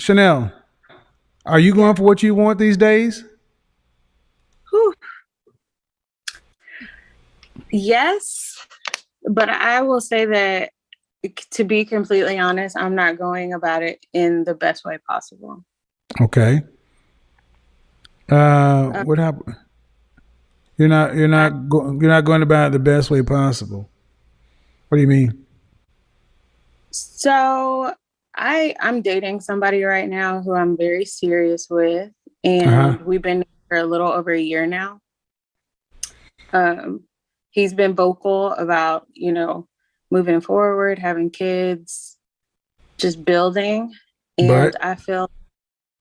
Chanel, are you Yeah. going for what you want these days? Whew. Yes, but I will say that to be completely honest, I'm not going about it in the best way possible. Okay. Uh, What happened? I, You're not going about it the best way possible. What do you mean? so I'm dating somebody right now who I'm very serious with, Uh huh. and we've been for a little over a year now. Um, he's been vocal about, moving forward, having kids, just building. And But I feel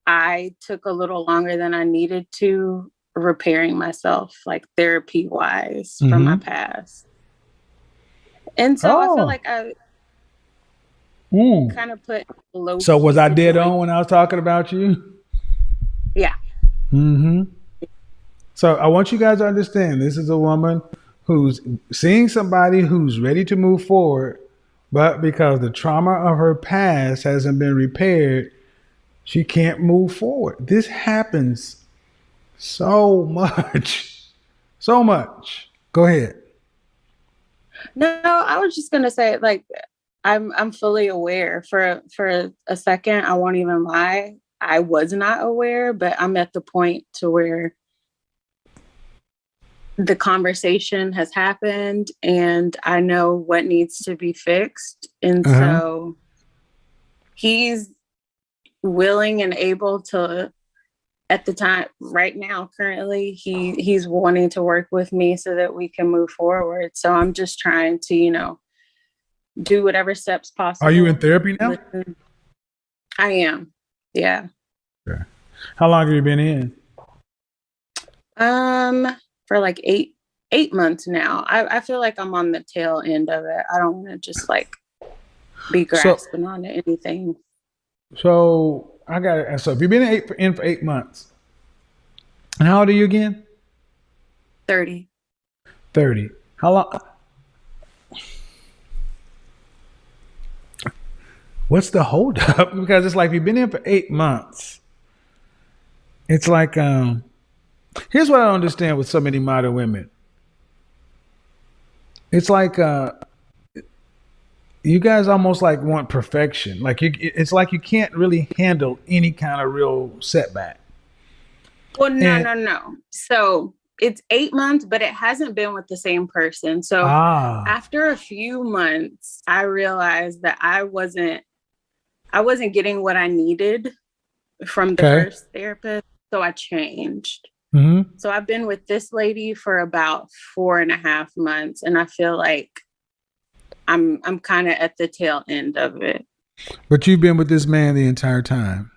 I took a little longer than I needed to repairing myself, like therapy wise from my mm-hmm. past. And so I feel Oh. like I Mm. kind of put a low So was key I dead situation. on when I was talking about you? Yeah. Mm-hmm. So I want you guys to understand this is a woman who's seeing somebody who's ready to move forward, but because the trauma of her past hasn't been repaired, she can't move forward. This happens so much. So much. Go ahead. No, I was just gonna say, like, I'm fully aware. For a second, I won't even lie. I was not aware, but I'm at the point to where the conversation has happened and I know what needs to be fixed. And Uh-huh. so he's willing and able to, at the time right now currently, he's wanting to work with me so that we can move forward. So I'm just trying to, do whatever steps Are you in possible. therapy now? Listen, I am. Yeah. Okay. How long have you been in? Um, for like 8 months now. I feel like I'm on the tail end of it. I don't want to just like be So grasping on to anything. so I got it. So if you've been in for 8 months, and how old are you again? 30. 30. How long? What's the holdup? Because it's like you've been in for 8 months. It's like here's what I don't understand with so many modern women. It's like you guys almost like want perfection. Like it's like you can't really handle any kind of real setback. Well, no, And no, no. So it's 8 months, but it hasn't been with the same person. So ah, after a few months, I realized that I wasn't getting what I needed from the okay. first therapist. So I changed. Mm-hmm. So I've been with this lady for about 4.5 months, and I feel like I'm kind of at the tail end of it. But you've been with this man the entire time.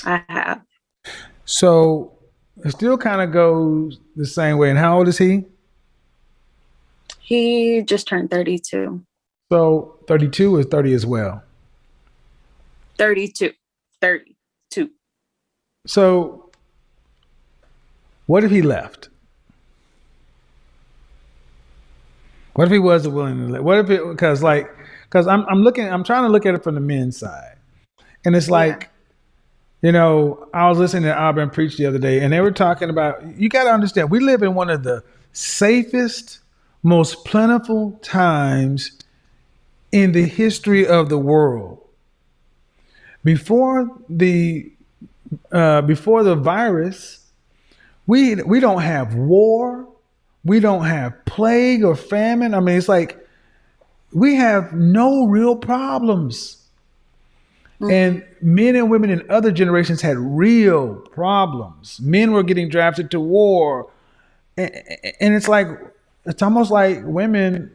I have. So it still kind of goes the same way. And how old is he? He just turned 32. So 32 is 30 as well. 32. 32. So what if he left? What if he wasn't willing to let? What if it because I'm trying to look at it from the men's side, and it's Yeah. like I was listening to Auburn preach the other day, and they were talking about you got to understand we live in one of the safest, most plentiful times in the history of the world. Before the before the virus, we don't have war, we don't have plague or famine. I mean, it's like we have no real problems. Mm-hmm. And men and women in other generations had real problems. Men were getting drafted to war. And it's almost like women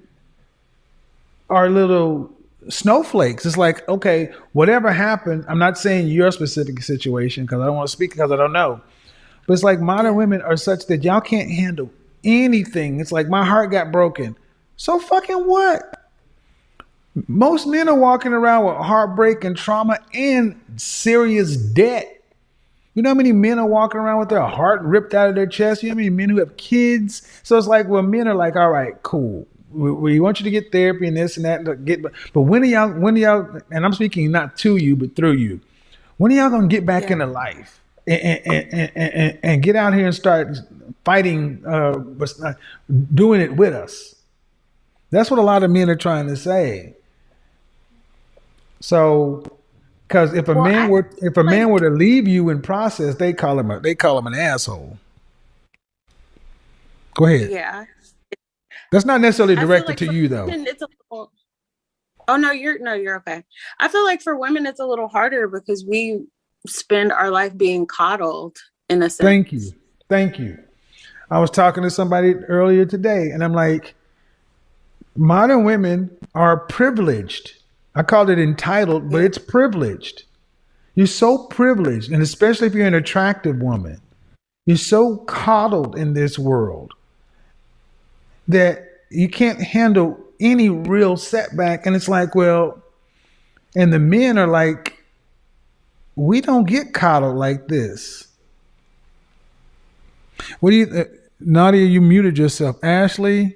are little snowflakes. It's like, okay, whatever happened, I'm not saying your specific situation because I don't want to speak because I don't know. But it's like modern Yeah. women are such that y'all can't handle anything. It's like my heart got broken. So fucking what? Most men are walking around with heartbreak and trauma and serious debt. You know how many men are walking around with their heart ripped out of their chest? You know how many men who have kids? So it's like, well, men are like, all right, cool. We want you to get therapy and this and that. But when are y'all, and I'm speaking not to you, but through you. When are y'all gonna get back Yeah. into life and get out here and start fighting, doing it with us? That's what a lot of men are trying to say. So, because if a Well, man I were if a like man were to leave you in process, they call him an asshole. Go ahead. yeah. That's not necessarily I feel directed like to for you though. women it's a little. Oh no, you're okay. I feel like for women it's a little harder because we spend our life being coddled in a sense. Thank you. Thank you. I was talking to somebody earlier today, and I'm like, modern women are privileged. I called it entitled, but Yeah. it's privileged. You're so privileged, and especially if you're an attractive woman, you're so coddled in this world that you can't handle any real setback. And it's like, well, and the men are like, we don't get coddled like this. What do you, Nadia? You muted yourself, Ashley.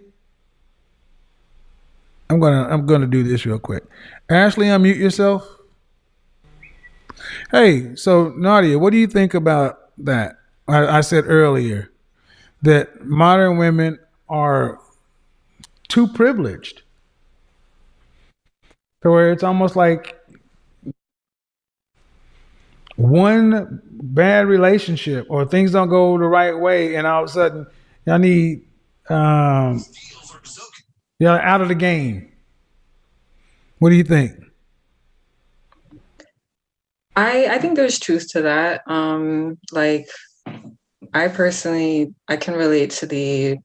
I'm gonna do this real quick. Ashley, unmute yourself. Hey, so Nadia, what do you think about that? I said earlier that modern women are too privileged to where it's almost like one bad relationship or things don't go the right way, and all of a sudden y'all need y'all out of the game. What do you think? I think there's truth to that. Like I personally I can relate to the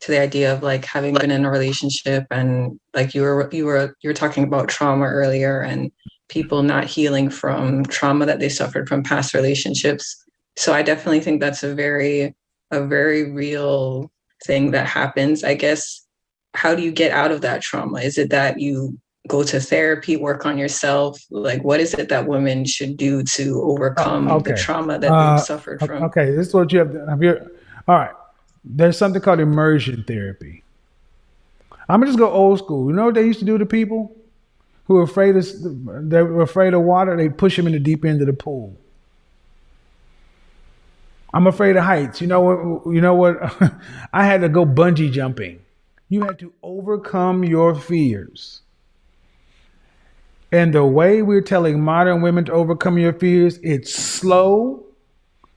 idea of like having been in a relationship and like you were talking about trauma earlier and people not healing from trauma that they suffered from past relationships. So I definitely think that's a very real thing that happens. I guess how do you get out of that trauma? Is it that you go to therapy, work on yourself? Like, what is it that women should do to overcome the Okay. trauma that they've suffered from? Okay. This is what you have to have your. All right. There's something called immersion therapy. I'm gonna just go old school. You know what they used to do to people who were afraid of they were afraid of water? They push them in the deep end of the pool. I'm afraid of heights. You know what? You know what? I had to go bungee jumping. You had to overcome your fears. And the way we're telling modern women to overcome your fears, it's slow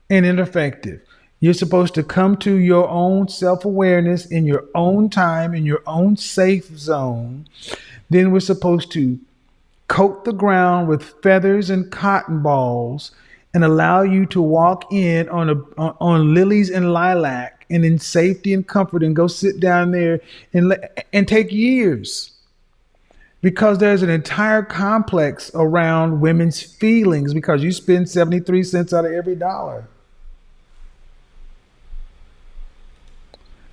and ineffective. You're supposed to come to your own self awareness in your own time, in your own safe zone. Then we're supposed to coat the ground with feathers and cotton balls and allow you to walk in on lilies and lilac and in safety and comfort and go sit down there and take years because there's an entire complex around women's feelings because you spend 73 cents out of every dollar.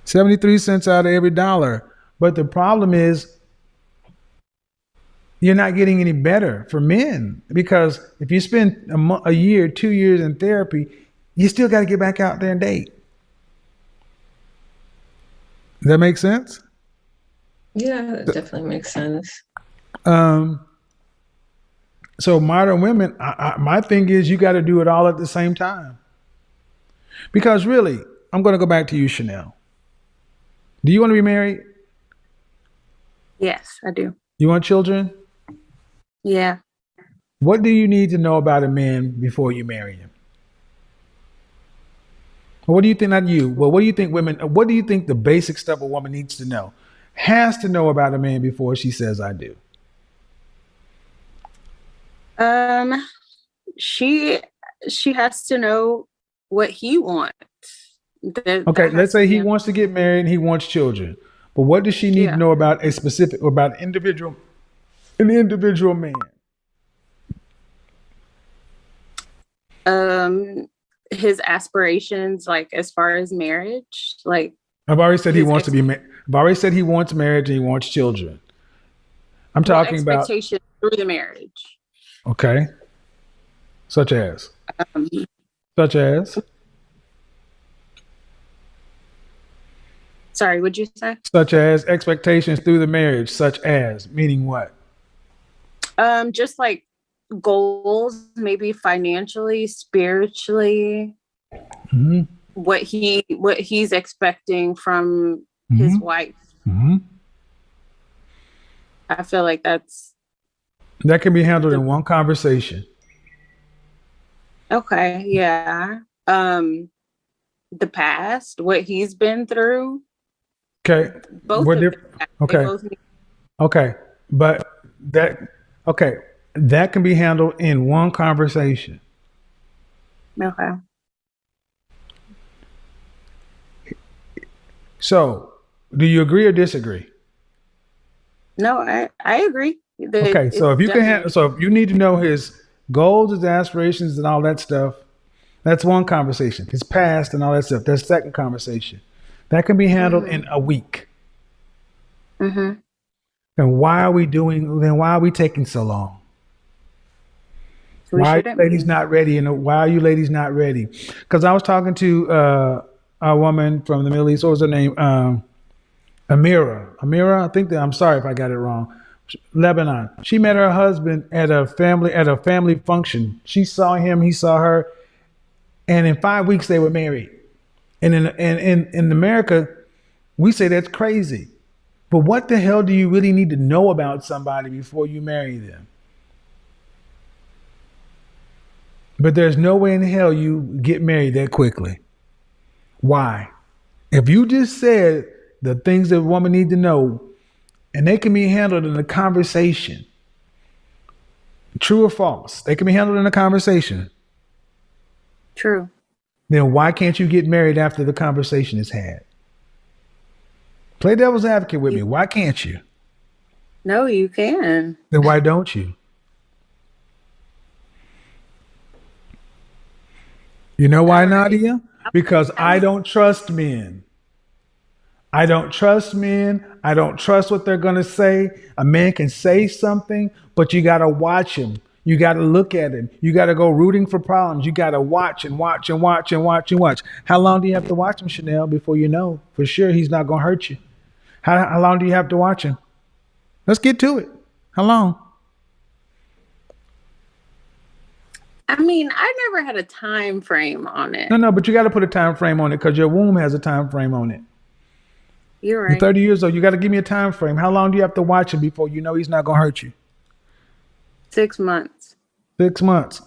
73 cents out of every dollar. But the problem is you're not getting any better for men because if you spend a year, 2 years in therapy, you still got to get back out there and date. Does that make sense? Yeah, that definitely makes sense. Um, so modern women, my thing is you got to do it all at the same time. Because really, I'm going to go back to you, Chanel. Do you want to be married? Yes, I do. You want children? Yeah. What do you need to know about a man before you marry him? Or what do you think? Not you. Well, what do you think women? What do you think the basic stuff a woman needs to know, has to know about a man before she says I do? She has to know what he wants. Okay, That let's has to say be he wants to get married and he wants children, but what does she need to yeah. know about a specific or about an individual man? His aspirations, like as far as marriage, like I've already said he his wants to be. I've already said he wants marriage and he wants children. I'm well, talking about expectations through the marriage. okay, such as Um, such as sorry, what'd you say? such as expectations through the marriage, such as meaning what? Just like goals, maybe financially, spiritually, Mm-hmm. what he's expecting from his Mm-hmm. wife. Mm-hmm. I feel like that's That can be handled the in one conversation. okay, yeah. The past, what he's been through, Okay. both We're of them, they okay. both need. Okay. But that okay. That can be handled in one conversation. Okay. So, do you agree or disagree? No, I agree. That Okay, so it's if you can definitely so if you need to know his goals, his aspirations, and all that stuff, that's one conversation. His past and all that stuff, that's second conversation. That can be handled mm-hmm, in a week. mm-hmm. And why are we doing? Then why are we taking so long? We Why are you shouldn't ladies be. not ready? And why are you ladies not ready? Because I was talking to a woman from the Middle East. What was her name? Amira. Amira. I think that I'm sorry if I got it wrong. Lebanon. She met her husband at a family function. She saw him. He saw her, and in 5 weeks they were married. And in America, we say that's crazy. But what the hell do you really need to know about somebody before you marry them? But there's no way in hell you get married that quickly. Why? If you just said the things that a woman need to know, and they can be handled in a conversation, true or false, they can be handled in a conversation, True. then why can't you get married after the conversation is had? Play devil's advocate with me. Why can't you? No, you can. Then why don't you? You know why, All right. Nadia? Because I don't trust men. I don't trust men. I don't trust what they're going to say. A man can say something, but you got to watch him. You got to look at him. You got to go rooting for problems. You got to watch and watch and watch and watch and watch. How long do you have to watch him, Chanel, before you know for sure he's not going to hurt you? How long do you have to watch him? Let's get to it. How long? I mean, I never had a time frame on it. No, but you got to put a time frame on it because your womb has a time frame on it. You're You're right. 30 years old. You got to give me a time frame. How long do you have to watch him before you know he's not going to hurt you? 6 months. 6 months.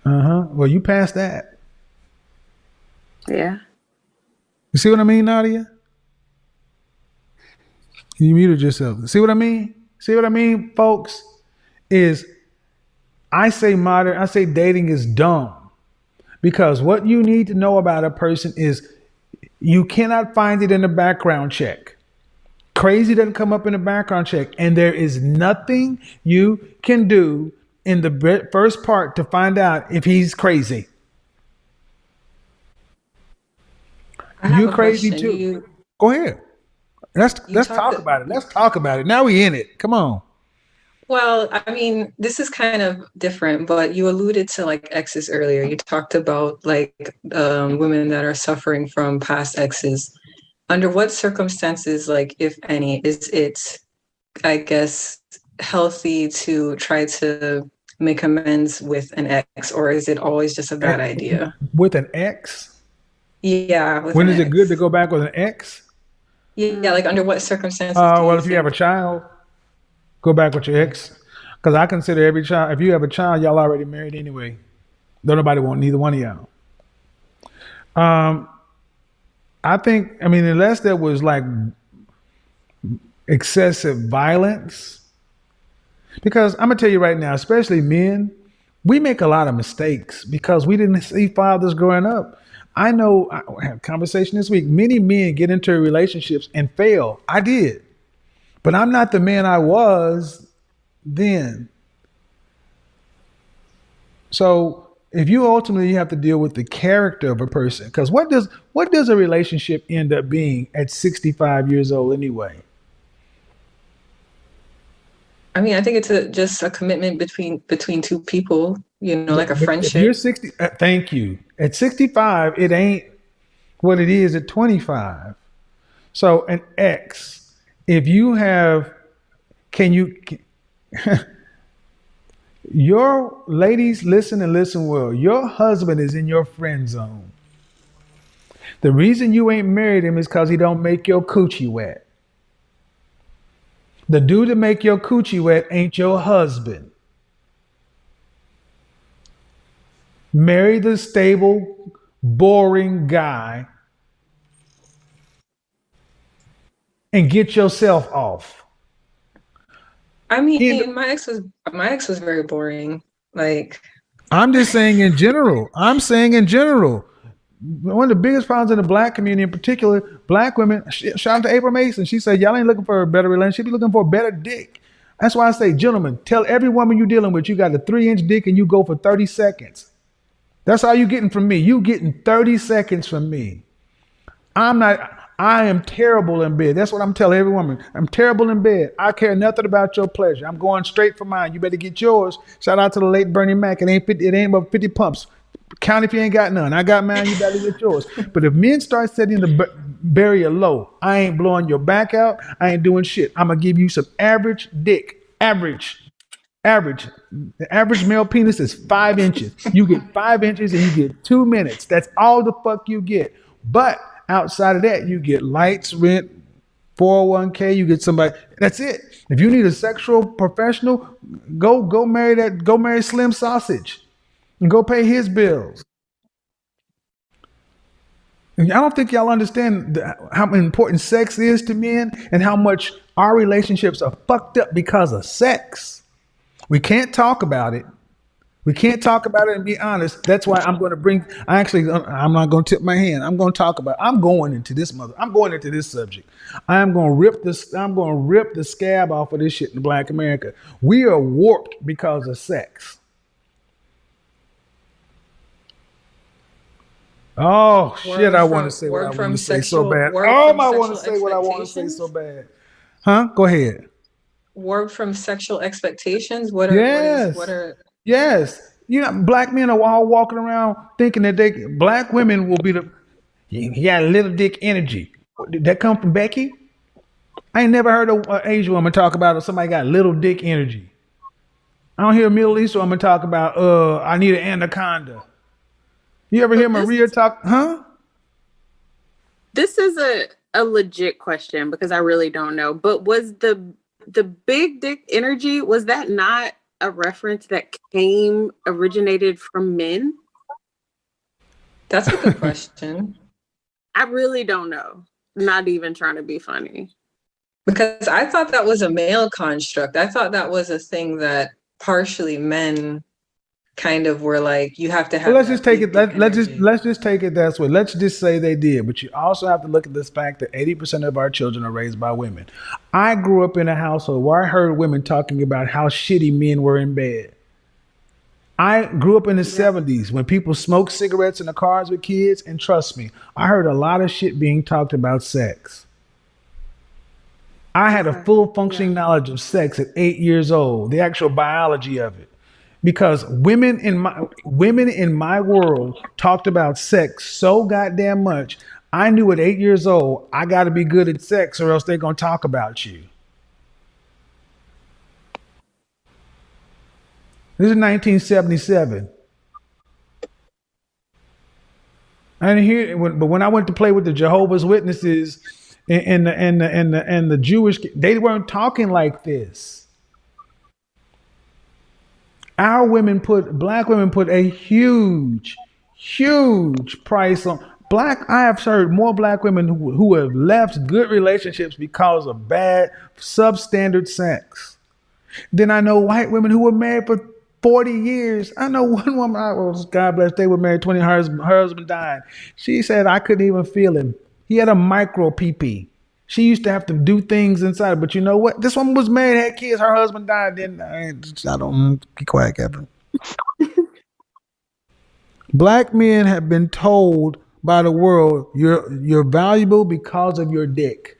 Well, you passed that. Yeah. You see what I mean, Nadia? You muted yourself. See what I mean? See what I mean, folks? Is I say dating is dumb because what you need to know about a person is you cannot find it in a background check. Crazy doesn't come up in a background check, and there is nothing you can do in the first part to find out if he's crazy. I have You a crazy question. too. Go ahead. You Let's talked. talk about it. Let's talk about it. Now we in it. Come on. Well, I mean, this is kind of different, but you alluded to like exes earlier. You talked about like women that are suffering from past exes. Under what circumstances, like if any, is it, I guess, healthy to try to make amends with an ex, or is it always just a bad idea? With an ex? Yeah, with When an is it good to ex. go back with an ex? Yeah, like under what circumstances do Well, you if you have a think? child, go back with your ex. Because I consider every child, if you have a child, y'all already married anyway. Don't nobody want neither one of y'all. Um, I think, I mean, unless there was like excessive violence, because I'm going to tell you right now, especially men, we make a lot of mistakes because we didn't see fathers growing up. I know I had a conversation this week. Many men get into relationships and fail. I did. But I'm not the man I was then. So if you ultimately have to deal with the character of a person, because what does a relationship end up being at 65 years old anyway? I mean, I think it's just a commitment between two people, like a But if you're friendship. 60, thank you. At 65, it ain't what it is at 25. So an ex, if you have, can you? Your ladies, listen and listen well. Your husband is in your friend zone. The reason you ain't married him is because he don't make your coochie wet. The dude that make your coochie wet ain't your husband. Marry the stable, boring guy and get yourself off. I mean, And my ex was very boring. Like, I'm just saying in general. I'm saying in general. One of the biggest problems in the black community, in particular, black women. Shout out to April Mason. She said, "Y'all ain't looking for a better relationship. You looking for a better dick." That's why I say, gentlemen, tell every woman you're dealing with, you got a 3-inch dick and you go for 30 seconds. That's all you getting from me. You getting 30 seconds from me. I'm not. I am terrible in bed. That's what I'm telling every woman. I'm terrible in bed. I care nothing about your pleasure. I'm going straight for mine. You better get yours. Shout out to the late Bernie Mac. It ain't 50, it ain't but 50 pumps. Count if you ain't got none. I got mine. You better get yours. But if men start setting the barrier low, I ain't blowing your back out. I ain't doing shit. I'm gonna give you some average dick. Average. The average male penis is 5 inches. You get 5 inches and you get 2 minutes. That's all the fuck you get. But outside of that, you get lights, rent, 401k. You get somebody. That's it. If you need a sexual professional, go marry that. Go marry Slim Sausage and go pay his bills. And I don't think y'all understand how important sex is to men and how much our relationships are fucked up because of sex. We can't talk about it. We can't talk about it and be honest. That's why I'm going to bring. I'm not going to tip my hand. I'm going to talk about. I'm going into this mother. I'm going into this subject. I'm going to rip this. I'm going to rip the scab off of this shit in Black America. We are warped because of sex. Oh shit! I want to say what I want to say so bad. Oh, I want to say what I want to say so bad. Huh? Go ahead. warped from sexual expectations. What Yes. are Yes. You know, black men are all walking around thinking that black women will be the, he got little dick energy. Did that come from Becky? I ain't never heard an Asian woman talk about somebody got little dick energy. I don't hear a Middle Eastern woman talk about, I need an anaconda. You ever So hear Maria talk, huh? this is a legit question because I really don't know. But was the big dick energy, was that not a reference that originated from men? That's a good question. I really don't know. Not even trying to be funny. Because I thought that was a male construct. I thought that was a thing that partially men kind of were like, you have to Well, have let's just that take it. big dick energy. Let's just take it that way. Let's just say they did, but you also have to look at this fact that 80% of our children are raised by women. I grew up in a household where I heard women talking about how shitty men were in bed. I grew up in the 70s when people smoked cigarettes in the cars with kids, and trust me, I heard a lot of shit being talked about sex. I had a full functioning knowledge of sex at 8 years old, the actual biology of it. Because women in my world talked about sex so goddamn much. I knew at 8 years old I got to be good at sex or else they're gonna talk about you. This is 1977. I didn't hear it, but when I went to play with the Jehovah's Witnesses and the Jewish, they weren't talking like this. Black women put a huge price on I have heard more black women who have left good relationships because of bad substandard sex than I know white women who were married for 40 years. I know one woman, God bless, they were married 20, her husband died. She said, I couldn't even feel him. He had a micro PP. She used to have to do things inside, but you know what? This woman was married, had kids. Her husband died. Then I don't be quiet, Captain. Black men have been told by the world you're valuable because of your dick.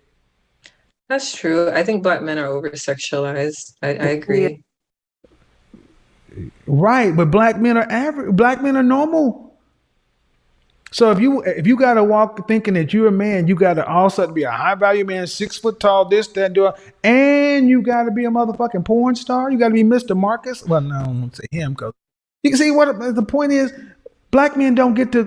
That's true. I think black men are over sexualized. I agree. Right, but black men are average. Black men are normal. So if you gotta walk thinking that you're a man, you gotta also be a high value man, 6 foot tall, this, that, do, and you gotta be a motherfucking porn star. You gotta be Mr. Marcus. Well, no, I won't say him because you can see what the point is. Black men don't get to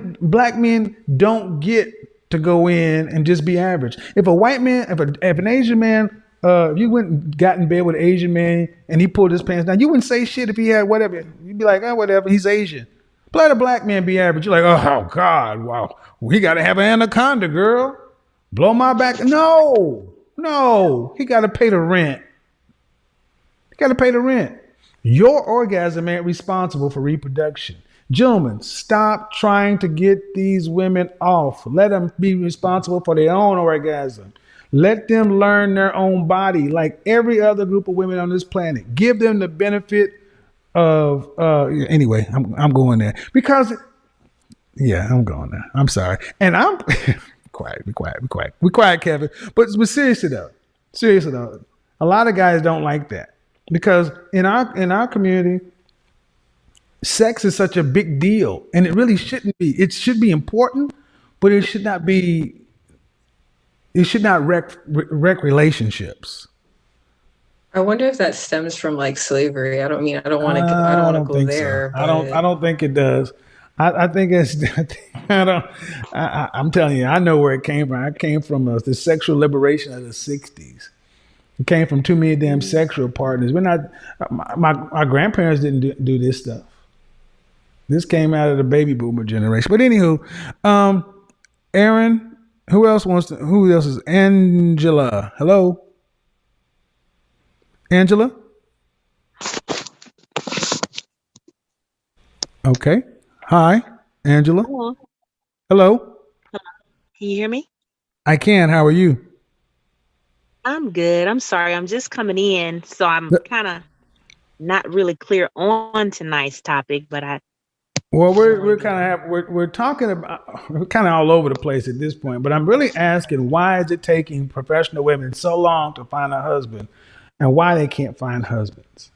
go in and just be average. If a white man, if an Asian man, if you went and got in bed with an Asian man and he pulled his pants down, you wouldn't say shit if he had whatever. You'd be like, oh, whatever, he's Asian. But let a black man be average. You're like, oh God, wow, we got to have an anaconda, girl. Blow my back. No, he got to pay the rent. He got to pay the rent. Your orgasm ain't responsible for reproduction. Gentlemen, stop trying to get these women off. Let them be responsible for their own orgasm. Let them learn their own body like every other group of women on this planet. Give them the benefit of anyway, I'm going there because yeah, I'm going there. I'm sorry. And I'm be quiet, Kevin. But seriously though, a lot of guys don't like that because in our community, sex is such a big deal, and it really shouldn't be. It should be important, but it should not be. It should not wreck relationships. I wonder if that stems from like slavery. I don't want to go there. So. I don't think it does. I think it's. I'm telling you, I know where it came from. I came from the sexual liberation of the '60s. It came from too many damn sexual partners. We're not. My grandparents didn't do this stuff. This came out of the baby boomer generation. But anywho, Aaron, who else is Angela? Hello? Angela? Okay. Hi, Angela. Hello. Hello. Can you hear me? I can. How are you? I'm good. I'm sorry. I'm just coming in, so I'm kind of not really clear on tonight's topic, but Well, we're talking about, we're kind of all over the place at this point, but I'm really asking, why is it taking professional women so long to find a husband, and why they can't find husbands?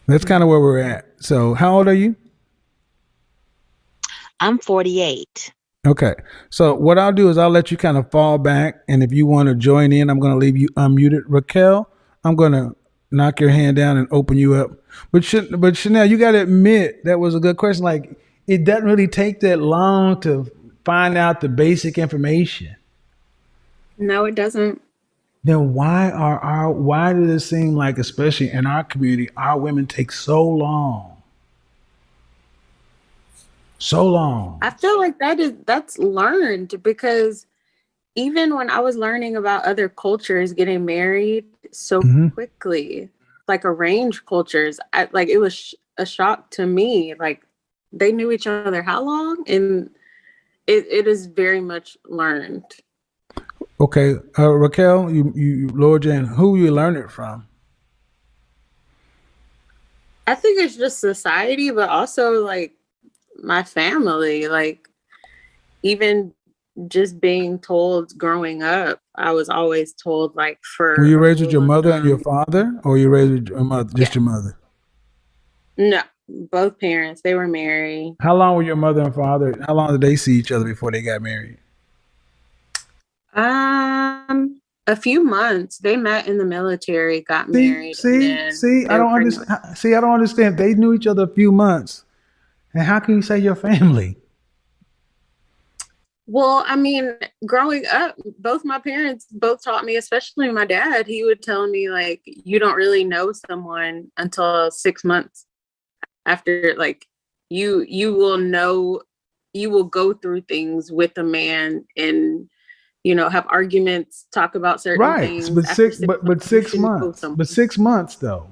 That's kind of where we're at. So how old are you? I'm 48. Okay. So what I'll do is I'll let you kind of fall back, and if you want to join in, I'm going to leave you unmuted. Raquel, I'm going to knock your hand down and open you up. But Chanel, you got to admit that was a good question. Like, it doesn't really take that long to find out the basic information. No, it doesn't. Then why does it seem like, especially in our community, our women take so long? So long. I feel like that's learned, because even when I was learning about other cultures getting married so quickly, like arranged cultures, it was a shock to me. Like, they knew each other how long? And it is very much learned. Okay, Raquel, you Lord Jane, who you learn it from? I think it's just society, but also like my family. Like, even just being told growing up, I was always told, like, Were you raised with your mother and your father, or you raised with your mother, just your mother? No, both parents. They were married. How long were your mother and father? How long did they see each other before they got married? A few months. They met in the military, got married. I don't understand. See, I don't understand. They knew each other a few months, and how can you say your family? Well, I mean, growing up, both my parents both taught me, especially my dad. He would tell me, like, you don't really know someone until 6 months after. Like, you will know, you will go through things with a man and, have arguments, talk about certain things. But 6 months. But 6 months though.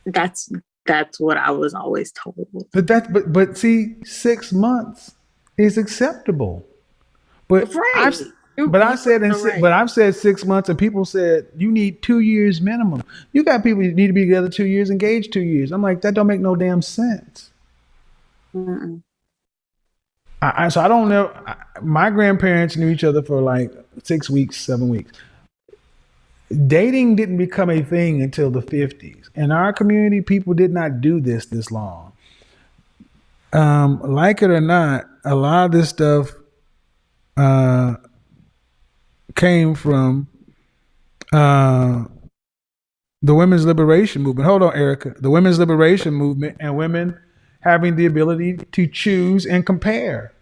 That's what I was always told. But see, 6 months is acceptable. But right. I've said 6 months, and people said you need 2 years minimum. You got people who need to be together 2 years, engaged 2 years. I'm like, that don't make no damn sense. Mm-mm. So I don't know. My grandparents knew each other for like 6 weeks, 7 weeks. Dating didn't become a thing until the 50s. In our community, people did not do this long. Like it or not, a lot of this stuff uh, came from uh, the women's liberation movement. Hold on, Erica. The women's liberation movement and women having the ability to choose and compare.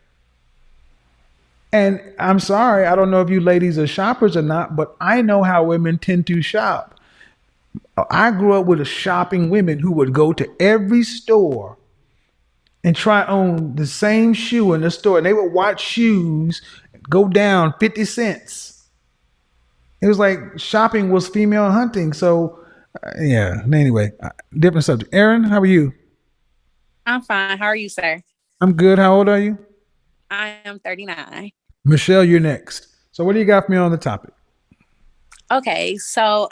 And I'm sorry, I don't know if you ladies are shoppers or not, but I know how women tend to shop. I grew up with a shopping women who would go to every store and try on the same shoe in the store, and they would watch shoes go down 50 cents. It was like shopping was female hunting. So, yeah. Anyway, different subject. Aaron, how are you? I'm fine. How are you, sir? I'm good. How old are you? I am 39. Michelle, you're next. So, what do you got for me on the topic? Okay, so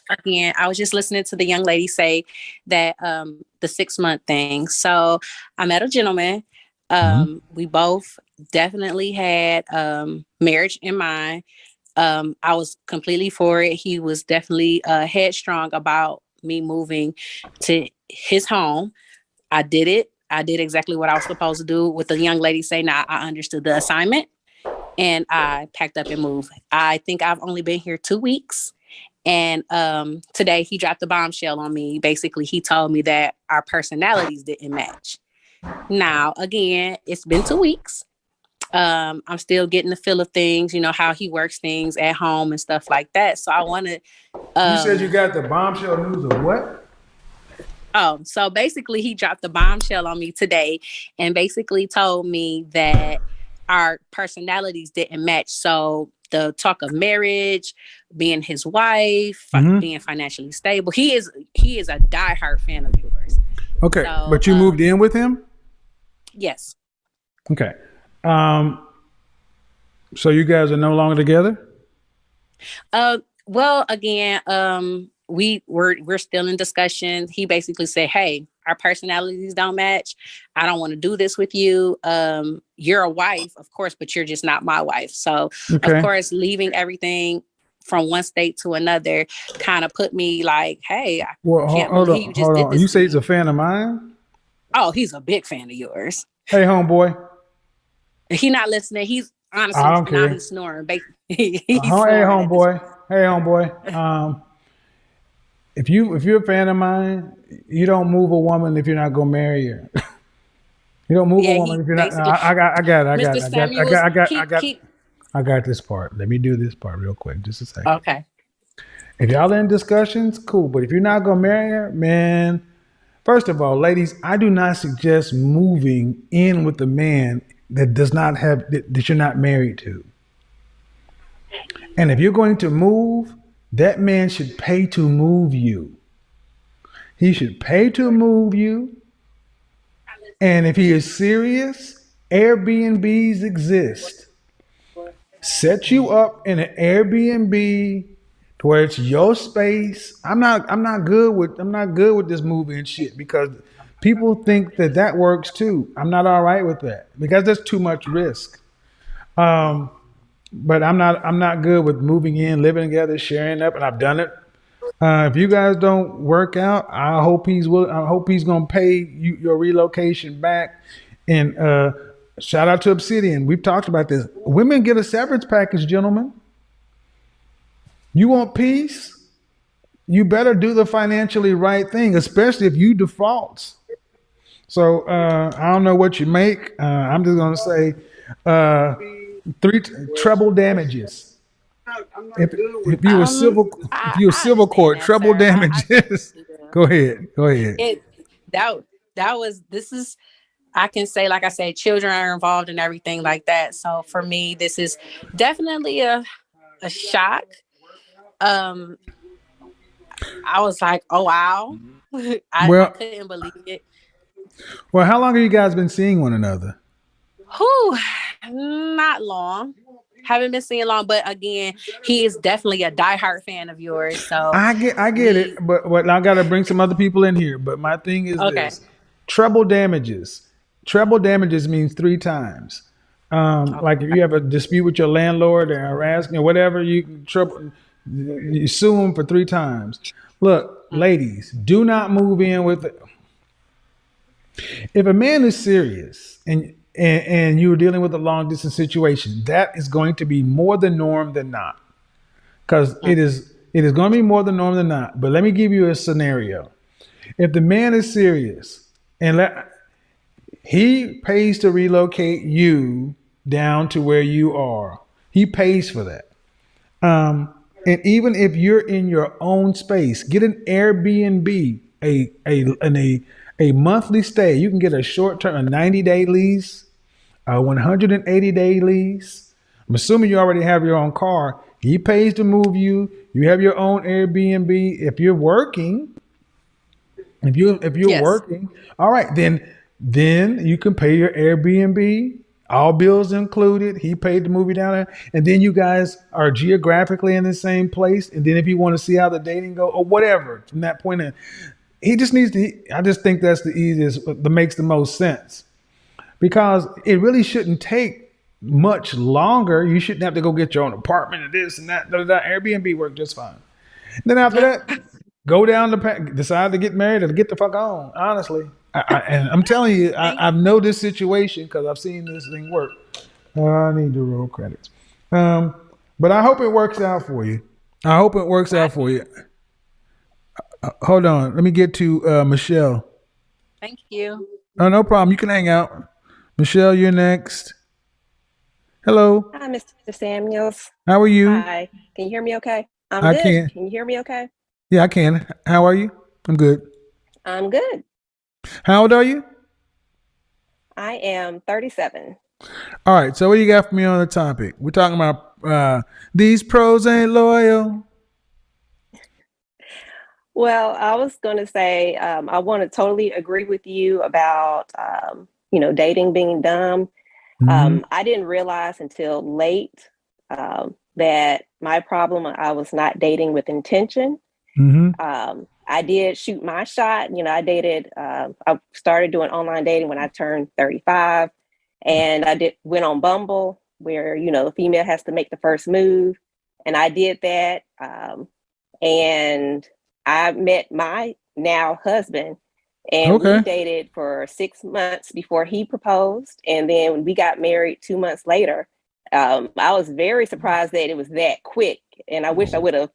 again, I was just listening to the young lady say that the 6 month thing. So I met a gentleman. Mhm. We both definitely had marriage in mind. I was completely for it. He was definitely headstrong about me moving to his home. I did it. I did exactly what I was supposed to do. With the young lady say, now I understood the assignment and I packed up and moved. I think I've only been here 2 weeks. And today he dropped a bombshell on me. Basically, he told me that our personalities didn't match. Now, again, it's been 2 weeks. I'm still getting the feel of things, you know, how he works things at home and stuff like that. So I want to. You said you got the bombshell news of what? So basically, he dropped the bombshell on me today and basically told me that our personalities didn't match. So the talk of marriage, being his wife, being financially stable, he is a diehard fan of yours. Okay, So, but you moved in with him? Yes. Okay. So you guys are no longer together? Well, again, we're still in discussions. He basically said, "Hey, our personalities don't match. I don't want to do this with you. You're a wife, of course, but you're just not my wife." So, Okay. of course, leaving everything from one state to another kind of put me like, "Hey, I Well, can't hold believe you on, just hold did on. this You to say he's me." a fan of mine? Oh, he's a big fan of yours. Hey, homeboy. He not listening. He's I honestly don't now care. he's snoring. Hey, He's snoring at this homeboy. point. Hey, homeboy. If you're a fan of mine, you don't move a woman if you're not gonna marry her. You don't move a Yeah, woman he if you're not. basically, Mr. Samuels, keep. I got this part. Let me do this part real quick. Just a second. Okay. If y'all in discussions, cool. But if you're not gonna marry her, man, first of all, ladies, I do not suggest moving in with a man that does not have that you're not married to. And if you're going to move, that man should pay to move you. He should pay to move you. And if he is serious, Airbnbs exist. Set you up in an Airbnb to where it's your space. I'm not good with this movie and shit because people think that that works too. I'm not all right with that because there's too much risk. Um, but I'm not good with moving in, living together, sharing up, and I've done it. If you guys don't work out, I hope he's gonna pay you your relocation back. And shout out to Obsidian. We've talked about this. Women get a severance package, gentlemen. You want peace? You better do the financially right thing, especially if you defaults. So I don't know what you make. I'm just gonna say uh, three treble damages. If you were I civil understand court, that, treble sir. I damages. yeah. Go ahead. Go ahead. It that was this is I can say, like I said, children are involved in everything like that. So for me, this is definitely a shock. Um, I was like, oh wow. I Well, couldn't believe it. how long have you guys been seeing one another? Whew, not long. Haven't been seeing long, but again, he is definitely a diehard fan of yours. So I get it, we but I got to bring some other people in here. But my thing is okay. this: treble damages. Treble damages means three times. Like if you have a dispute with your landlord or harassing or whatever, you sue them for three times. Look, ladies, do not move in with. If a man is serious and you're dealing with a long distance situation, that is going to be more the norm than not. Because it is going to be more the norm than not. But let me give you a scenario. If the man is serious and he pays to relocate you down to where you are, he pays for that. And even if you're in your own space, get an Airbnb, a monthly stay. You can get a short term, a 90-day lease, a 180-day lease. I'm assuming you already have your own car. He pays to move you. You have your own Airbnb. If you're Yes. working, all right, then you can pay your Airbnb, all bills included. He paid to move you down there, and then you guys are geographically in the same place. And then if you want to see how the dating go or whatever, from that point in, he just needs to. I just think that's the easiest, that makes the most sense because it really shouldn't take much longer. You shouldn't have to go get your own apartment and this and that. Airbnb worked just fine. Then after that, go down the decide to get married or to get the fuck on. Honestly, and I'm telling you, I know this situation because I've seen this thing work. I need to roll credits, but I hope it works out for you. I hope it works out for you. Hold on, let me get to Michelle. Thank you. Oh, no problem. You can hang out. Michelle, you're next. Hello. Hi, Mr. Samuels. How are you? Hi. Can you hear me okay? I'm I good. can. Can you hear me okay? Yeah, I can. How are you? I'm good. I'm good. How old are you? I am 37. All right. So what do you got for me on the topic? We're talking about these pros ain't loyal. Well, I was going to say, I want to totally agree with you about, dating being dumb. Mm-hmm. I didn't realize until late that my problem, I was not dating with intention. Mm-hmm. I did shoot my shot. I started doing online dating when I turned 35, and went on Bumble where, the female has to make the first move. And I did that. And I met my now husband, and Okay. we dated for 6 months before he proposed. And then when we got married 2 months later, I was very surprised that it was that quick. And I wish I would have,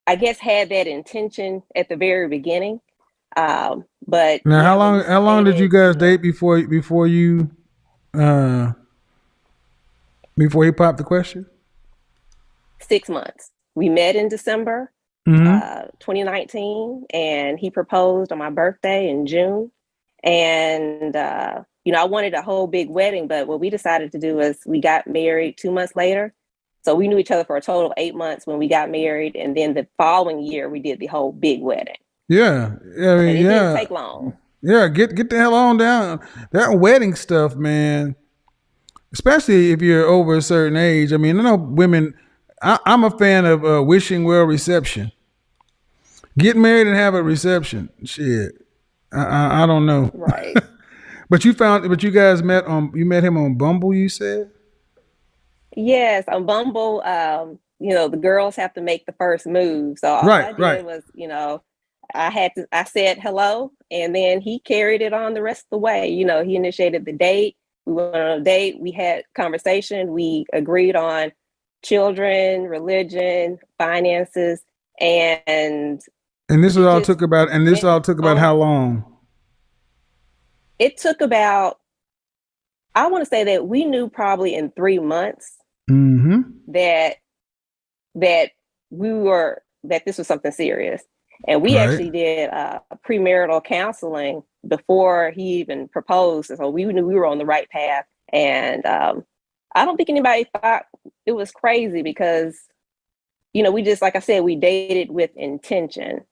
I guess, had that intention at the very beginning. But Now, yeah, how long did you guys date before he popped the question? 6 months. We met in December 2019, and he proposed on my birthday in June. And I wanted a whole big wedding, but what we decided to do is we got married 2 months later. So we knew each other for a total of 8 months when we got married, and then the following year we did the whole big wedding. Yeah. I But mean, it didn't take long. Yeah, get the hell on down. That wedding stuff, man. Especially if you're over a certain age. I mean, I know women. I'm a fan of wishing well reception. Get married and have a reception. Shit, I don't know. Right. But you guys met him on Bumble. You said. Yes, on Bumble, the girls have to make the first move. So all I did was, I said hello, and then he carried it on the rest of the way. He initiated the date. We went on a date. We had conversation. We agreed on children, religion, finances, and this all took about how long? It took about, I want to say that we knew probably in 3 months that this was something serious. And we actually did premarital counseling before he even proposed. So we knew we were on the right path. And I don't think anybody thought it was crazy because, we just, like I said, we dated with intention.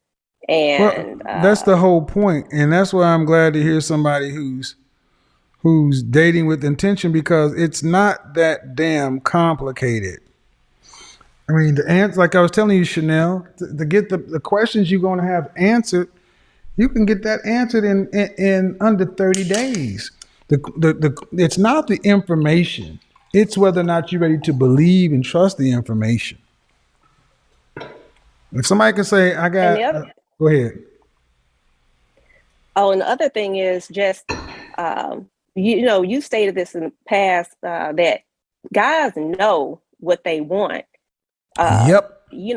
And that's the whole point. And that's why I'm glad to hear somebody who's dating with intention, because it's not that damn complicated. I mean, the answer, like I was telling you, Chanel, to get the questions you're going to have answered, you can get that answered in under 30 days. It's not the information. It's whether or not you're ready to believe and trust the information. If somebody can say, go ahead. Oh, and the other thing is just, you stated this in the past, that guys know what they want. Yep. He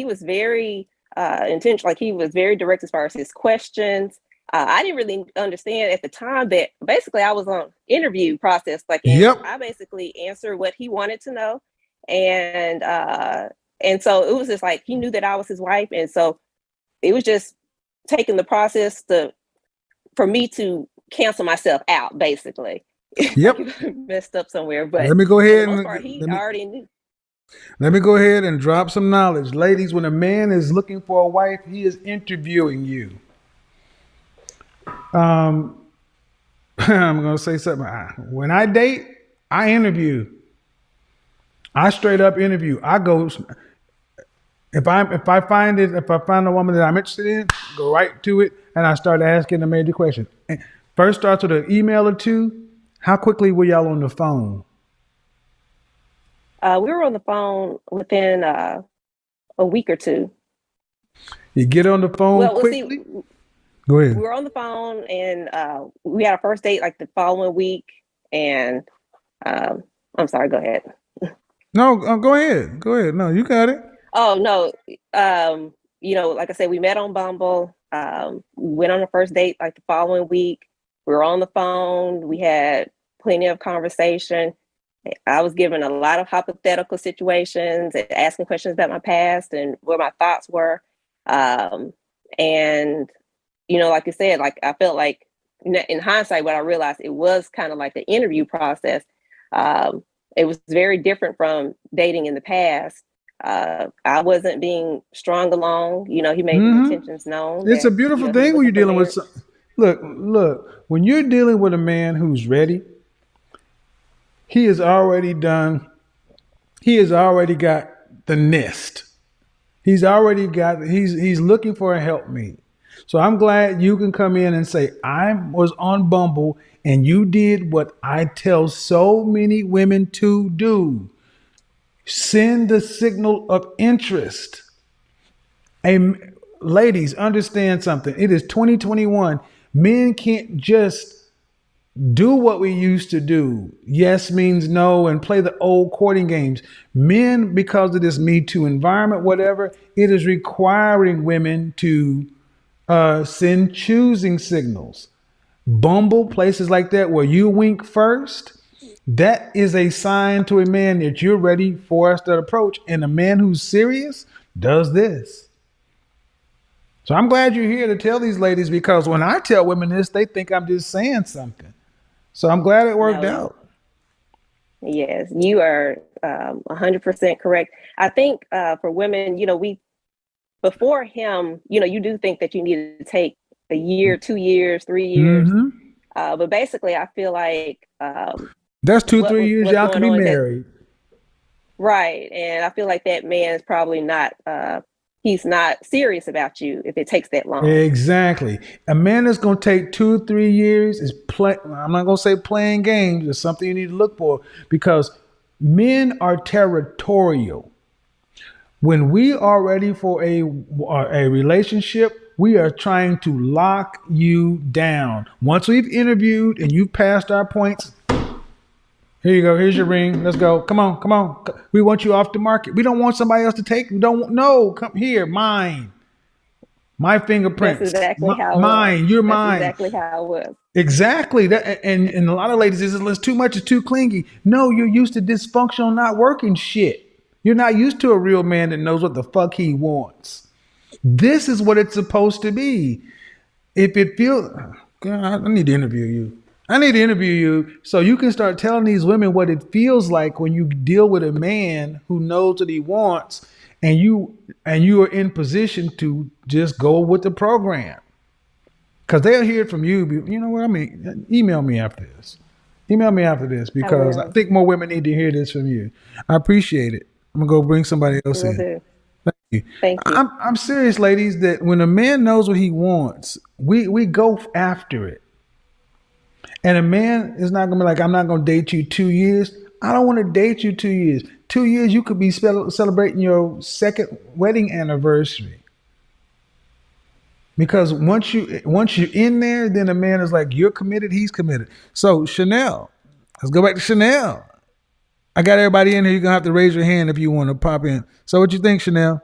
was very intentional. Like, he was very direct as far as his questions. I didn't really understand at the time that basically I was on interview process. Like, Yep. I basically answered what he wanted to know, and so it was just like he knew that I was his wife, and so it was just taking the process for me to cancel myself out, basically. Yep. Like, messed up somewhere, but Let me go ahead for the most part, he already knew. Let me go ahead and drop some knowledge. Ladies, when a man is looking for a wife, he is interviewing you. I'm going to say something. When I date, I interview. I straight up interview. I go, if I find a woman that I'm interested in, go right to it, and I start asking the major question. First starts with an email or two. How quickly were y'all on the phone? We were on the phone within a week or two. You get on the phone quickly? Go ahead. We were on the phone, and we had our first date like the following week. And I'm sorry, go ahead. No, go ahead. Go ahead. No, you got it. Oh, no. Like I said, we met on Bumble. We went on the first date like the following week. We were on the phone. We had plenty of conversation. I was given a lot of hypothetical situations and asking questions about my past and what my thoughts were. And, like you said, like I felt like in hindsight, what I realized, it was kind of like the interview process. It was very different from dating in the past. I wasn't being strung along. He made his intentions known. It's a beautiful thing when you're dealing with. Look, when you're dealing with a man who's ready, he has already got the nest. He's looking for a helpmate. So I'm glad you can come in and say, I was on Bumble and you did what I tell so many women to do. Send the signal of interest. Ladies, understand something. It is 2021. Men can't just do what we used to do. Yes means no and play the old courting games. Men, because of this Me Too environment, whatever, it is requiring women to send choosing signals. Bumble, places like that where you wink first, that is a sign to a man that you're ready for us to approach. And a man who's serious does this. So I'm glad you're here to tell these ladies, because when I tell women this, they think I'm just saying something. So I'm glad it worked out. Yes, you are 100% correct. I think for women, before him, you do think that you need to take a year, 2 years, 3 years. But basically, I feel like that's 2-3 years y'all can be married. Right. And I feel like that man is probably not, he's not serious about you if it takes that long. Exactly. A man that's going to take 2-3 years is I'm not going to say playing games. It's something you need to look for, because men are territorial. When we are ready for a relationship, we are trying to lock you down. Once we've interviewed and you've passed our points, here you go. Here's your ring. Let's go. Come on. We want you off the market. We don't want somebody else to take. We don't. No, come here. Mine. My fingerprints. That's exactly how it mine. was. You're mine. That's exactly how it was. Exactly. That, and a lot of ladies is it's too much. It's too clingy. No, you're used to dysfunctional, not working shit. You're not used to a real man that knows what the fuck he wants. This is what it's supposed to be. If it feels, God, I need to interview you. I need to interview you so you can start telling these women what it feels like when you deal with a man who knows what he wants, and you are in position to just go with the program. Because they'll hear it from you. You know what I mean? Email me after this. Because I think more women need to hear this from you. I appreciate it. I'm going to go bring somebody else in. Thank you. I'm serious, ladies, that when a man knows what he wants, we go after it. And a man is not going to be like, I'm not going to date you 2 years. I don't want to date you 2 years. 2 years, you could be celebrating your second wedding anniversary. Because once you're in there, then a man is like, you're committed, he's committed. So Chanel, let's go back to Chanel. I got everybody in here. You're gonna have to raise your hand if you want to pop in. So what you think, Chanel?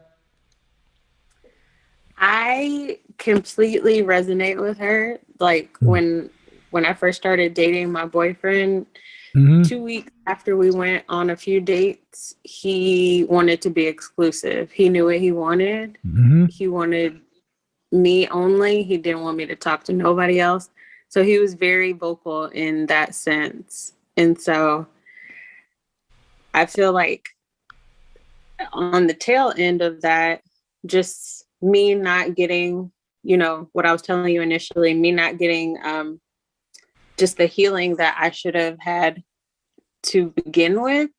I completely resonate with her. Like when I first started dating my boyfriend, 2 weeks after we went on a few dates, he wanted to be exclusive. He knew what he wanted. He wanted me only. He didn't want me to talk to nobody else. So he was very vocal in that sense. And so I feel like on the tail end of that, just me not getting, what I was telling you initially, me not getting just the healing that I should have had to begin with,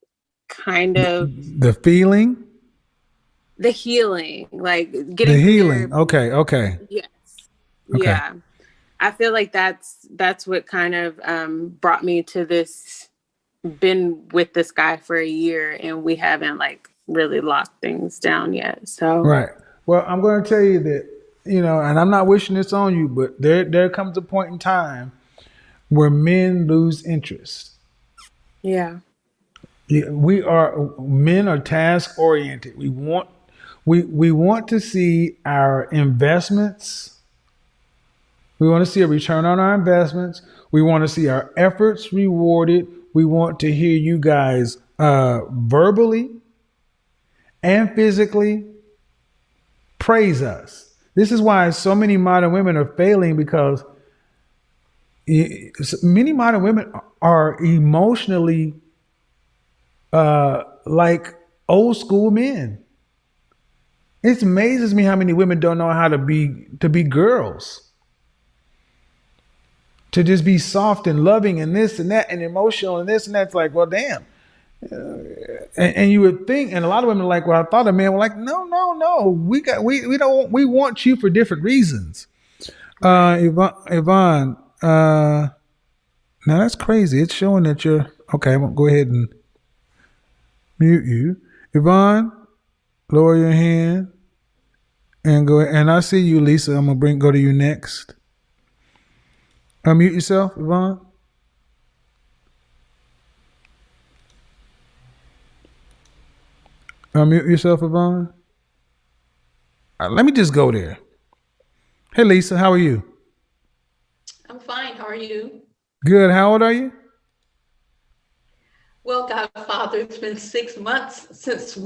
kind of the feeling, the healing, like getting the healing. Therapy. Okay. Yes. Okay. Yeah. I feel like that's what kind of brought me to this, been with this guy for a year and we haven't like really locked things down yet. So right. Well, I'm going to tell you that, and I'm not wishing this on you, but there comes a point in time where men lose interest. Yeah. Men are task oriented. We want to see our investments. We want to see a return on our investments. We want to see our efforts rewarded. We want to hear you guys verbally and physically praise us. This is why so many modern women are failing, because many modern women are emotionally like old school men. It amazes me how many women don't know how to be girls. To just be soft and loving and this and that and emotional and this and that. It's like, well, damn. And you would think, and a lot of women are like, well, I thought a man were like, no. We want you for different reasons. Yvonne, now that's crazy. It's showing that you're okay. I'm gonna go ahead and mute you. Yvonne, lower your hand and go. And I see you, Lisa. I'm gonna go to you next. Unmute yourself, Yvonne. Unmute yourself, Yvonne. Let me just go there. Hey, Lisa, how are you? I'm fine. How are you? Good. How old are you? Well, Godfather, it's been 6 months, since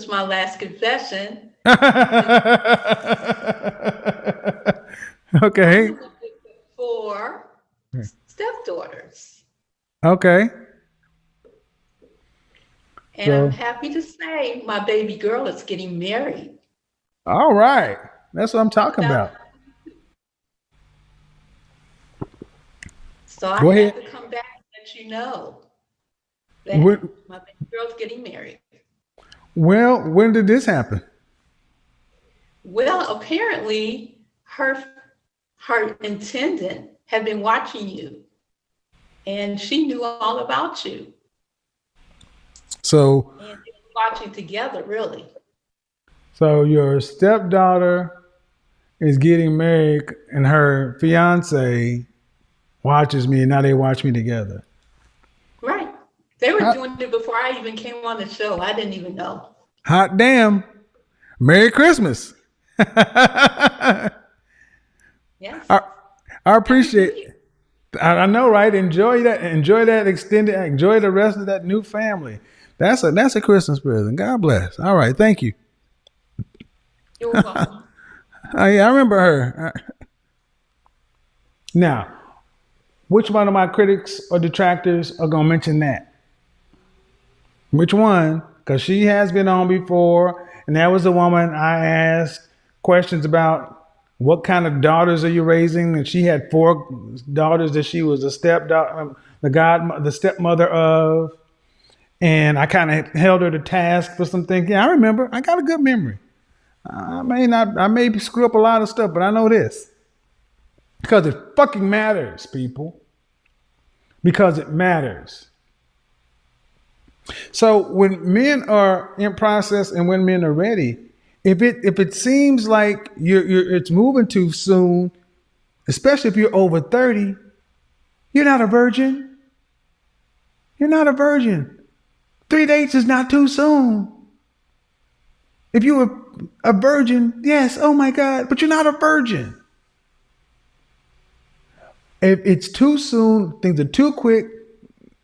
my last confession. Okay. 4 stepdaughters. Okay. And I'm happy to say my baby girl is getting married. All right. That's what I'm talking about. So I have to come back and let you know that my baby girl's getting married. Well, when did this happen? Well, apparently her intendant had been watching you, and she knew all about you. So, and they were watching together, really. So your stepdaughter is getting married, and her fiance watches me, and now they watch me together. Right. They were doing it before I even came on the show. I didn't even know. Hot damn. Merry Christmas. Yes. I appreciate it. I know, right? Enjoy that extended, enjoy the rest of that new family. That's a Christmas present. God bless. All right. Thank you. You're welcome. Yeah, I remember her. Now, which one of my critics or detractors are going to mention that? Which one? Because she has been on before, and that was the woman I asked questions about. What kind of daughters are you raising? And she had 4 daughters that she was a stepdaughter, the stepmother of. And I kind of held her to task for some things. Yeah, I remember. I got a good memory. I may screw up a lot of stuff, but I know this. Because it fucking matters, people. Because it matters. So when men are in process and when men are ready, If it seems like it's moving too soon, especially if you're over 30, you're not a virgin. You're not a virgin. 3 dates is not too soon. If you were a virgin, yes, oh my God, but you're not a virgin. If it's too soon, things are too quick,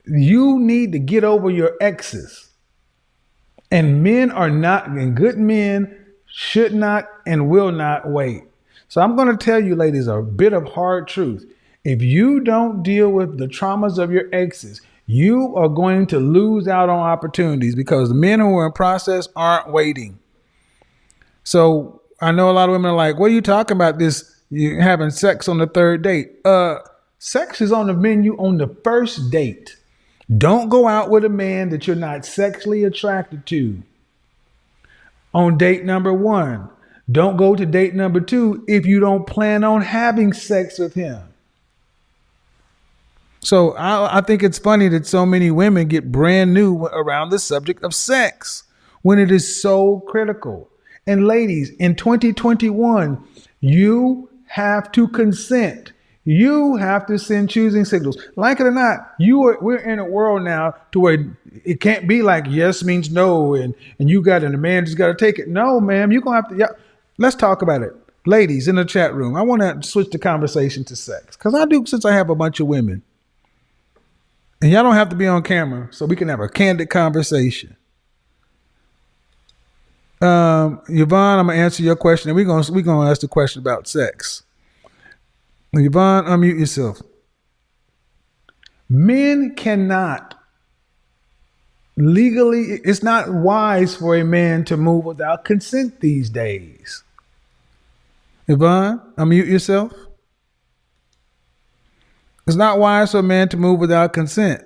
you need to get over your exes. And men are not, and good men should not and will not wait. So I'm going to tell you, ladies, a bit of hard truth. If you don't deal with the traumas of your exes, you are going to lose out on opportunities because the men who are in process aren't waiting. So I know a lot of women are like, what are you talking about this? You having sex on the third date. Sex is on the menu on the first date. Don't go out with a man that you're not sexually attracted to. On date number 1. Don't go to date number 2 if you don't plan on having sex with him. So I think it's funny that so many women get brand new around the subject of sex when it is so critical. And ladies, in 2021, you have to consent. You have to send choosing signals. Like it or not, we're in a world now to where it can't be like yes means no and the man just got to take it. No, ma'am, you're going to have to. Yeah. Let's talk about it. Ladies in the chat room, I want to switch the conversation to sex because I do, since I have a bunch of women. And y'all don't have to be on camera so we can have a candid conversation. Yvonne, I'm gonna answer your question, and we're gonna ask the question about sex. Yvonne, unmute yourself. Men cannot legally. It's not wise for a man to move without consent these days. Yvonne, unmute yourself. It's not wise for a man to move without consent.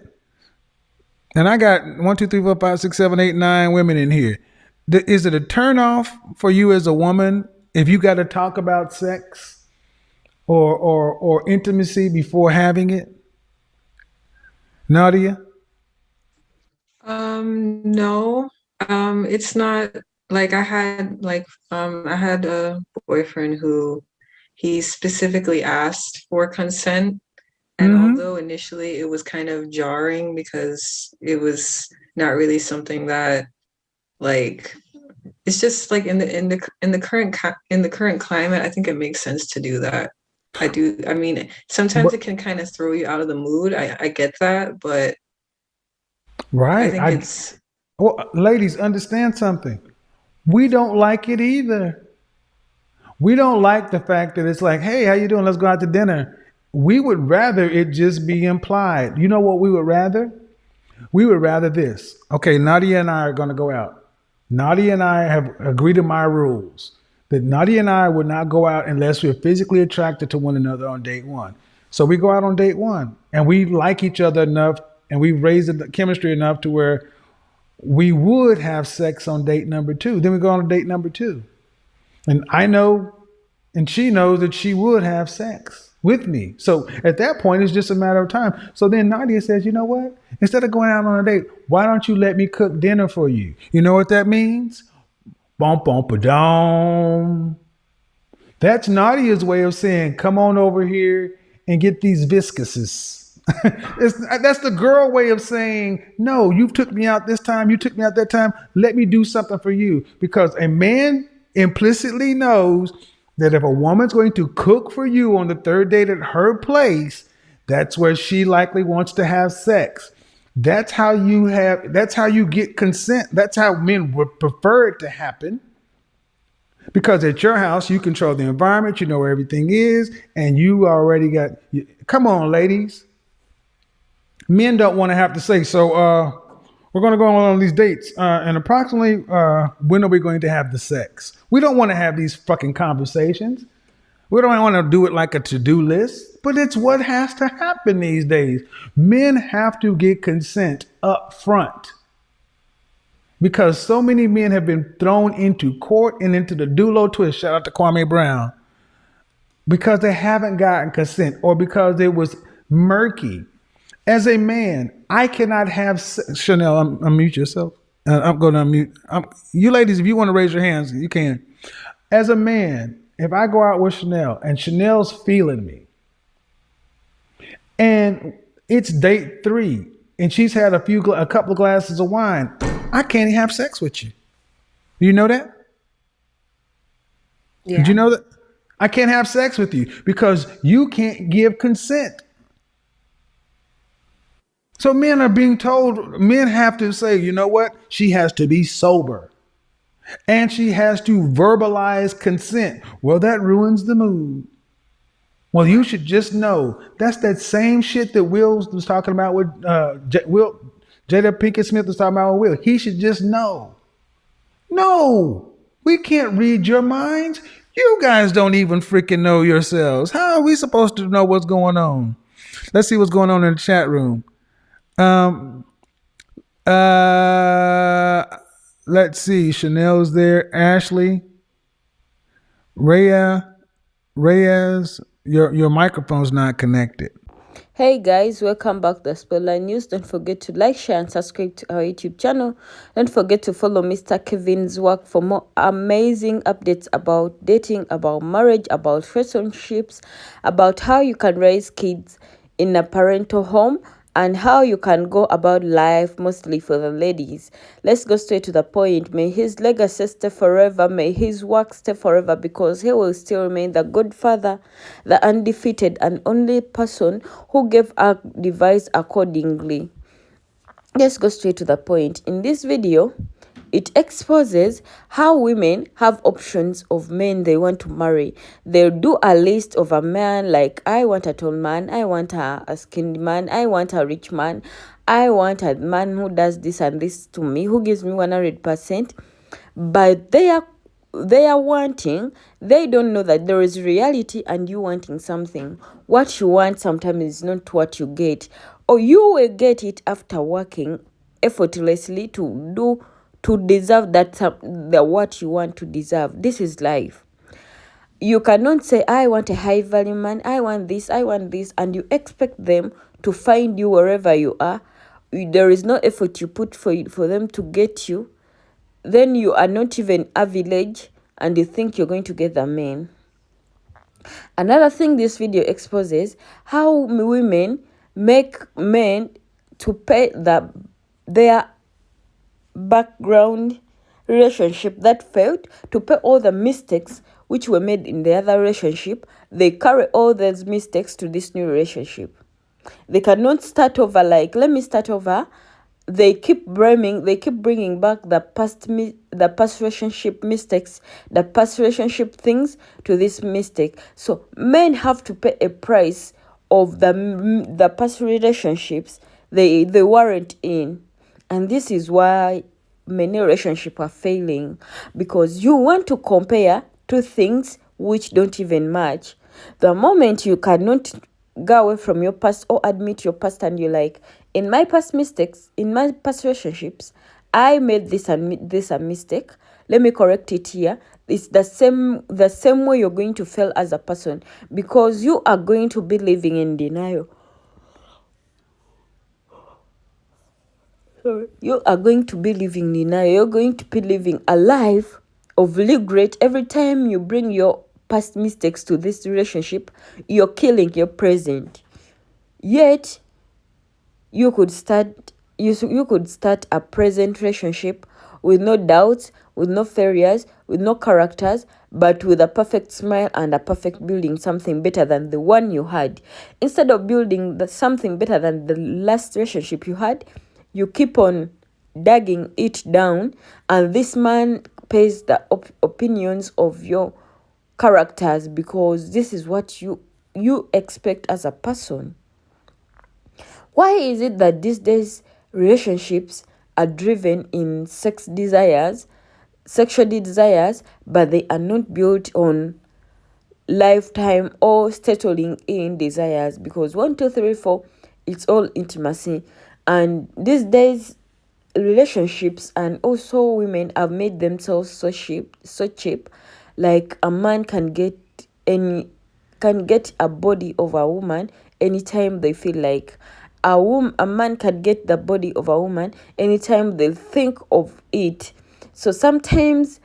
And I got 1, 2, 3, 4, 5, 6, 7, 8, 9 women in here. Is it a turnoff for you as a woman if you got to talk about sex or intimacy before having it? Nadia? No. It's not like I had a boyfriend who he specifically asked for consent. And although initially it was kind of jarring because it was not really something that like it's just like in the current climate, I think it makes sense to do that. I do. I mean, sometimes it can kind of throw you out of the mood. I get that, but right. I think it's. Well, ladies, understand something. We don't like it either. We don't like the fact that it's like, hey, how you doing? Let's go out to dinner. We would rather it just be implied. You know what we would rather? We would rather this. Okay, Nadia and I are going to go out. Nadia and I have agreed to my rules that Nadia and I would not go out unless we're physically attracted to one another on date 1. So we go out on date 1 and we like each other enough and we raised the chemistry enough to where we would have sex on date number 2. Then we go on date number 2. And I know, and she knows that she would have sex with me. So at that point, it's just a matter of time. So then Nadia says, you know what? Instead of going out on a date, why don't you let me cook dinner for you? You know what that means? Bum, bum, ba-dum. That's Nadia's way of saying, come on over here and get these viscuses. That's the girl way of saying, no, you took me out this time. You took me out that time. Let me do something for you. Because a man implicitly knows that if a woman's going to cook for you on the third date at her place, that's where she likely wants to have sex. That's how you get consent. That's how men would prefer it to happen. Because at your house, you control the environment, you know where everything is, and you already got, come on, ladies. Men don't want to have to say, so we're going to go on these dates, and approximately when are we going to have the sex? We don't want to have these fucking conversations. We don't want to do it like a to-do list, but it's what has to happen these days. Men have to get consent up front because so many men have been thrown into court and into the Dulo twist. Shout out to Kwame Brown. Because they haven't gotten consent or because it was murky. As a man, I cannot have Chanel, unmute yourself. I'm going to unmute. You ladies, if you want to raise your hands, you can. As a man, if I go out with Chanel and Chanel's feeling me, and it's date 3, and she's had a couple of glasses of wine, I can't have sex with you. Do you know that? Yeah. Did you know that? I can't have sex with you because you can't give consent. So men are being told, men have to say, you know what? She has to be sober. And she has to verbalize consent. Well, that ruins the mood. Well, you should just know that's that same shit that Will was talking about with Jada Pinkett Smith was talking about with Will. He should just know. No, we can't read your minds. You guys don't even freaking know yourselves. How are we supposed to know what's going on? Let's see what's going on in the chat room. Um, let's see. Chanel's there. Ashley, Reyes, your microphone's not connected. Hey guys, welcome back to Spotlight News. Don't forget to like, share, and subscribe to our YouTube channel. Don't forget to follow Mr. Kevin's work for more amazing updates about dating, about marriage, about relationships, about how you can raise kids in a parental home, and how you can go about life, mostly for the ladies. Let's go straight to the point. May his legacy stay forever. May his work stay forever, because he will still remain the good father, the undefeated and only person who gave a device accordingly. Let's go straight to the point. In this video, it exposes how women have options of men they want to marry. They'll do a list of a man like, I want a tall man, I want a skinned man, I want a rich man, I want a man who does this and this to me, who gives me 100%. But they are wanting, they don't know that there is reality and you wanting something. What you want sometimes is not what you get, or you will get it after working effortlessly to deserve the what you want to deserve. This is life. You cannot say, I want a high value man, I want this, and you expect them to find you wherever you are. There is no effort you put for them to get you. Then you are not even a village and you think you're going to get the man. Another thing this video exposes, how women make men to pay their background relationship that failed, to pay all the mistakes which were made in the other relationship. They carry all those mistakes to this new relationship. They cannot start over like, let me start over. They keep bringing back the past relationship mistakes, the past relationship things to this mistake. So men have to pay a price of the past relationships they weren't in. And this is why many relationships are failing, because you want to compare two things which don't even match. The moment you cannot go away from your past or admit your past, and you're like, in my past mistakes, in my past relationships, I made this and this a mistake, let me correct it here. It's the same way you're going to fail as a person, because you are going to be living in denial. You are going to be living in denial. You're going to be living a life of regret. Every time you bring your past mistakes to this relationship, you're killing your present. Yet you could start a present relationship with no doubts, with no failures, with no characters, but with a perfect smile and a perfect building something better than the one you had. Instead of building something better than the last relationship you had, you keep on dragging it down, and this man pays the opinions of your characters, because this is what you expect as a person. Why is it that these days relationships are driven in sexual desires, but they are not built on lifetime or settling in desires? Because 1, 2, 3, 4, it's all intimacy. And these days relationships and also women have made themselves so cheap. Like a man can get a body of a woman anytime they feel like. a man can get the body of a woman anytime they think of it. So sometimes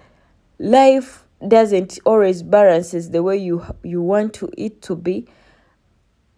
life doesn't always balances the way you want it to be,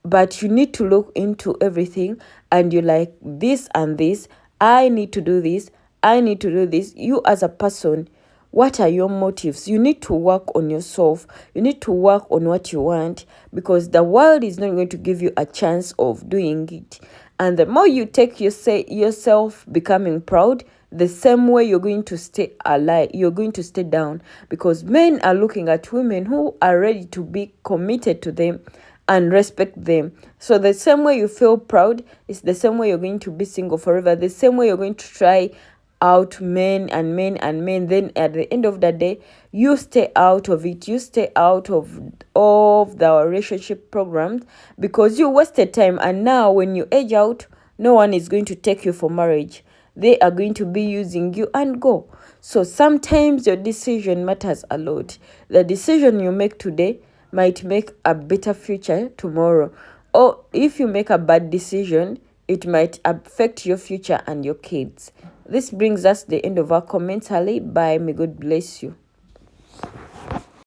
but you need to look into everything and you're like, this and this, I need to do this, I need to do this. You as a person, what are your motives? You need to work on yourself. You need to work on what you want, because the world is not going to give you a chance of doing it. And the more you take yourself becoming proud, the same way you're going to stay alive, you're going to stay down, because men are looking at women who are ready to be committed to them and respect them. So the same way you feel proud is the same way you're going to be single forever. The same way you're going to try out men and men and men. Then at the end of the day, you stay out of it. You stay out of the relationship programs because you wasted time. And now when you age out, no one is going to take you for marriage. They are going to be using you and go. So sometimes your decision matters a lot. The decision you make today might make a better future tomorrow. Or if you make a bad decision, it might affect your future and your kids. This brings us to the end of our commentary. Bye. May God bless you.